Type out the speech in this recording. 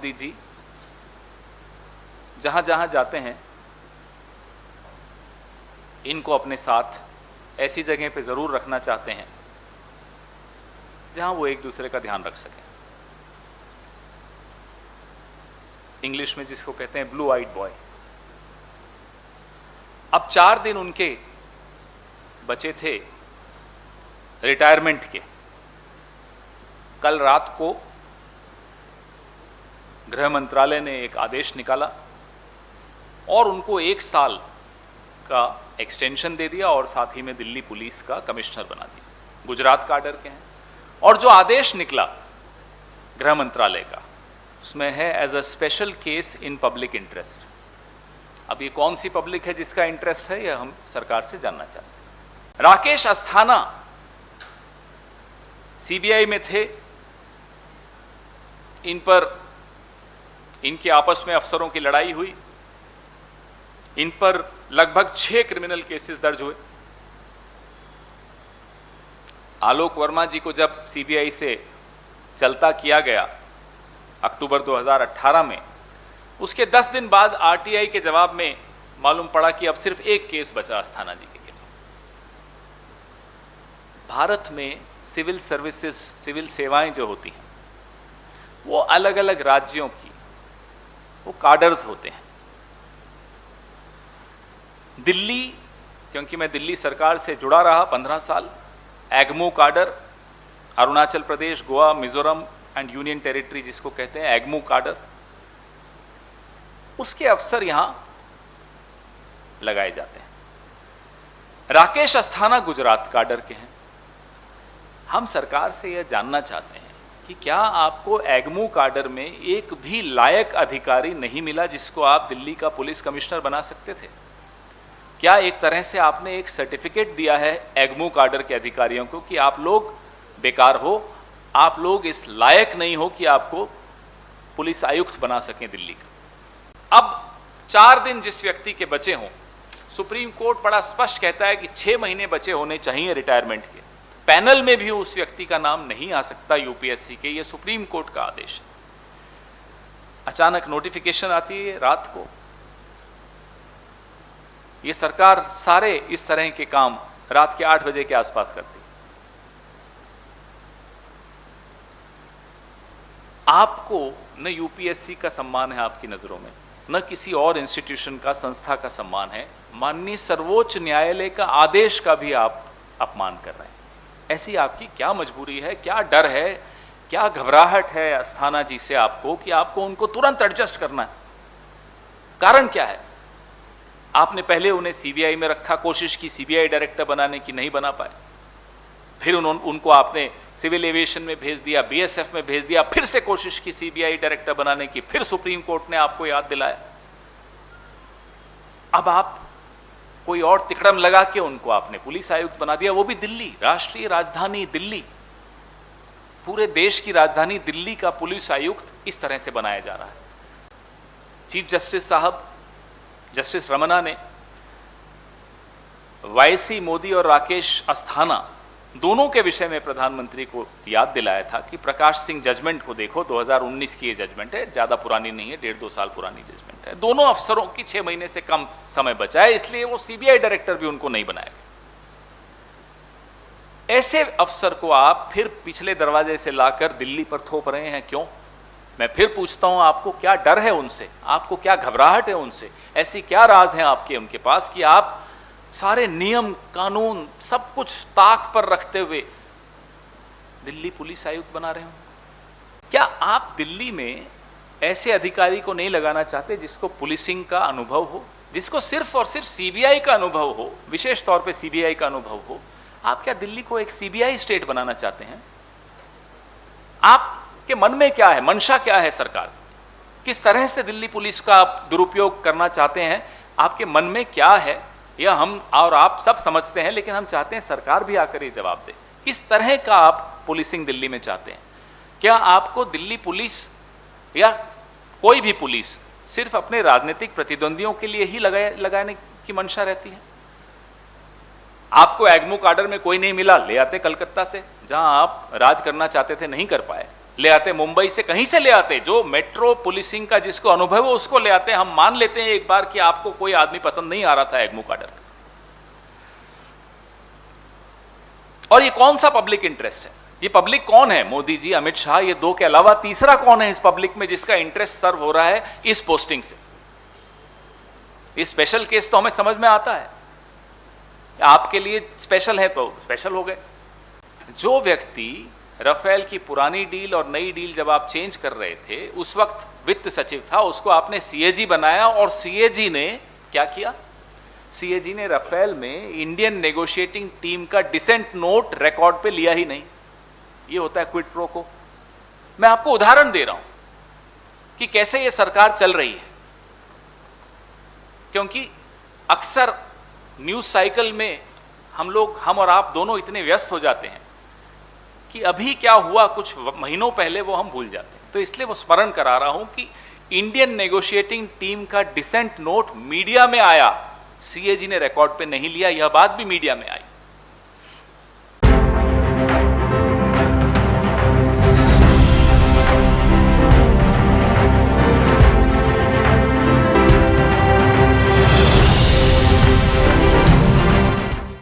मोदी जी जहां जहां जाते हैं इनको अपने साथ ऐसी जगह पे ज़रूर रखना चाहते हैं जहां वो एक दूसरे का ध्यान रख सकें। इंग्लिश में जिसको कहते हैं ब्लू आइड बॉय। अब 4 दिन उनके बचे थे रिटायरमेंट के। कल रात को गृह मंत्रालय ने एक आदेश निकाला और उनको 1 साल का एक्सटेंशन दे दिया और साथ ही में दिल्ली पुलिस का कमिश्नर बना दिया। गुजरात काडर के हैं और जो आदेश निकला गृह मंत्रालय का उसमें है as a special case in public interest. अब ये कौन सी पब्लिक है जिसका इंटरेस्ट है, यह हम सरकार से जानना चाहते हैं। राकेश अस्थाना सीबीआई में थे, इन पर इनके आपस में अफसरों की लड़ाई हुई, इन पर लगभग 6 क्रिमिनल केसेस दर्ज हुए। आलोक वर्मा जी को जब सीबीआई से चलता किया गया अक्टूबर 2018 में, उसके 10 दिन बाद आरटीआई के जवाब में मालूम पड़ा कि अब सिर्फ 1 केस बचा अस्थाना जी के खिलाफ। भारत में सिविल सर्विसेज, सिविल सेवाएं जो होती हैं वो अलग अलग राज्यों की, वो काडर्स होते हैं। दिल्ली, क्योंकि मैं दिल्ली सरकार से जुड़ा रहा 15 साल, एग्मो cadre, Arunachal Pradesh, Goa, Mizoram and union territory जिसको कहते हैं एग्मो काडर, उसके अफसर यहां लगाए जाते हैं। राकेश अस्थाना गुजरात काडर के हैं। हम सरकार से यह जानना चाहते हैं कि क्या आपको एग्मो काडर में एक भी लायक अधिकारी नहीं मिला जिसको आप दिल्ली का पुलिस कमिश्नर बना सकते थे? क्या एक तरह से आपने एक सर्टिफिकेट दिया है एग्मो काडर के अधिकारियों को कि आप लोग बेकार हो, आप लोग इस लायक नहीं हो कि आपको पुलिस आयुक्त बना सकें दिल्ली का? अब 4 दिन जिस व्यक्ति के बचे हों, सुप्रीम कोर्ट बड़ा स्पष्ट कहता है कि 6 महीने बचे होने चाहिए रिटायरमेंट के। पैनल में भी उस व्यक्ति का नाम नहीं आ सकता यूपीएससी के, यह सुप्रीम कोर्ट का आदेश है। अचानक नोटिफिकेशन आती है रात को। यह सरकार सारे इस तरह के काम रात के 8 बजे के आसपास करती है। आपको न यूपीएससी का सम्मान है आपकी नजरों में, न किसी और इंस्टीट्यूशन का, संस्था का सम्मान है। माननीय सर्वोच्च न्यायालय का आदेश का भी आप अपमान कर रहे हैं। ऐसी आपकी क्या मजबूरी है, क्या डर है, क्या घबराहट है अस्थाना जी से आपको कि आपको उनको तुरंत एडजस्ट करना है? कारण क्या है? आपने पहले उन्हें सीबीआई में रखा, कोशिश की सीबीआई डायरेक्टर बनाने की, नहीं बना पाए। फिर उनको आपने सिविल एविएशन में भेज दिया, बीएसएफ में भेज दिया, फिर से कोशिश की सीबीआई डायरेक्टर बनाने की, फिर सुप्रीम कोर्ट ने आपको याद दिलाया। अब आप कोई और तिकड़म लगा के उनको आपने पुलिस आयुक्त बना दिया, वो भी दिल्ली, राष्ट्रीय राजधानी दिल्ली, पूरे देश की राजधानी दिल्ली का पुलिस आयुक्त इस तरह से बनाया जा रहा है। चीफ जस्टिस साहब जस्टिस रमन्ना ने वाईसी मोदी और राकेश अस्थाना दोनों के विषय में प्रधानमंत्री को याद दिलाया था कि प्रकाश सिंह जजमेंट को देखो, 2019 की ये जजमेंट है, ज्यादा पुरानी नहीं है, 1.5-2 साल पुरानी जजमेंट है। दोनों अफसरों की 6 महीने से कम समय बचा है, इसलिए वो सीबीआई डायरेक्टर भी उनको नहीं बनाएगा। ऐसे अफसर को आप फिर पिछले दरवाजे से लाकर दिल्ली पर थोप रहे हैं, क्यों? मैं फिर पूछता हूं, आपको क्या डर है उनसे? आपको क्या घबराहट है उनसे? ऐसी क्या राज है आपके उनके पास कि आप सारे नियम कानून सब कुछ ताक पर रखते हुए दिल्ली पुलिस आयुक्त बना रहे हो? क्या आप दिल्ली में ऐसे अधिकारी को नहीं लगाना चाहते जिसको पुलिसिंग का अनुभव हो, जिसको सिर्फ और सिर्फ सीबीआई का अनुभव हो, विशेष तौर पे सीबीआई का अनुभव हो? आप क्या दिल्ली को एक सीबीआई स्टेट बनाना चाहते हैं? आपके मन में क्या है, मंशा क्या है सरकार? किस तरह से दिल्ली पुलिस का आप दुरुपयोग करना चाहते हैं? आपके मन में क्या है यह हम और आप सब समझते हैं, लेकिन हम चाहते हैं सरकार भी आकर ये जवाब दे। किस तरह का आप पुलिसिंग दिल्ली में चाहते हैं? क्या आपको दिल्ली पुलिस या कोई भी पुलिस सिर्फ अपने राजनीतिक प्रतिद्वंदियों के लिए ही लगाने की मंशा रहती है? आपको एग्मो काडर में कोई नहीं मिला, ले आते कलकत्ता से, जहां आप राज करना चाहते थे, नहीं कर पाए। ले आते, मुंबई से कहीं से ले आते, जो मेट्रो पुलिसिंग का जिसको अनुभव है उसको ले आते। हम मान लेते हैं एक बार कि आपको कोई आदमी पसंद नहीं आ रहा था एग्मू काडर, और ये कौन सा पब्लिक इंटरेस्ट है? ये पब्लिक कौन है? मोदी जी, अमित शाह, ये दो के अलावा तीसरा कौन है इस पब्लिक में जिसका इंटरेस्ट सर्व हो रहा है इस पोस्टिंग से? ये स्पेशल केस तो हमें समझ में आता है, आपके लिए स्पेशल है तो स्पेशल हो गए। जो व्यक्ति राफेल की पुरानी डील और नई डील जब आप चेंज कर रहे थे, उस वक्त वित्त सचिव था, उसको आपने सीएजी बनाया, और सीएजी ने क्या किया? सीएजी ने राफेल में इंडियन नेगोशिएटिंग टीम का डिसेंट नोट रिकॉर्ड पे लिया ही नहीं। ये होता है क्विड प्रो को। मैं आपको उदाहरण दे रहा हूं कि कैसे ये सरकार चल रही है, क्योंकि अक्सर न्यूज साइकिल में हम और आप दोनों इतने व्यस्त हो जाते हैं कि अभी क्या हुआ कुछ महीनों पहले वो हम भूल जाते हैं। तो इसलिए वो स्मरण करा रहा हूं कि इंडियन नेगोशिएटिंग टीम का डिसेंट नोट मीडिया में आया, सीएजी ने रिकॉर्ड पे नहीं लिया, यह बात भी मीडिया में आई।